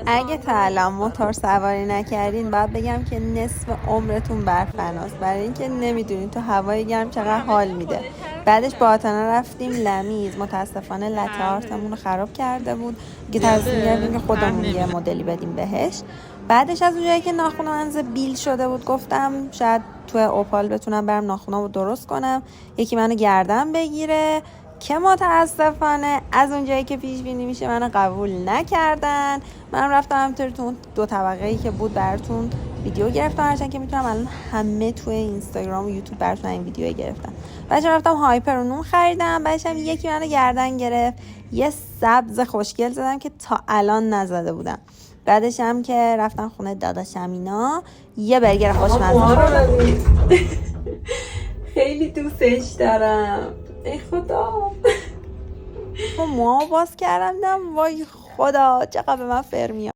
اگه تا الان موتور سواری نکردین باید بگم که نصف عمرتون بر فناست، برای اینکه نمیدونین تو هوای گرم چقدر حال میده. بعدش با آتنا رفتیم لمیز، متاسفانه لته آرتمون رو خراب کرده بود دیگه، تصمیم گرفتیم که خودمون یه مدلی بدیم بهش. بعدش از اونجایی که ناخن من بیل شده بود گفتم شاید تو اوپال بتونم برم ناخنامو درست کنم، یکی منو گردن بگیره، که متاسفانه از اونجایی که پیش بینی میشه منو قبول نکردن. من رفتم همینطور تو اون 2 طبقه‌ای که بود براتون ویدیو گرفتم، هرچند که میتونم الان همه توی اینستاگرام و یوتیوب براتون این ویدیو گرفتم. بعدش رفتم هایپر و نون خریدم، بعدش هم یکی منو گردن گرفت، یه سبز خوشگل زدم که تا الان نزده بودم. بعدش هم که رفتم خونه داداشم اینا یه برگر خوشمزه خوردم. خیلی دوستش دارم. ای خدا. موامو باز کردم دیدم وای خدا چقدر به من فر میاد.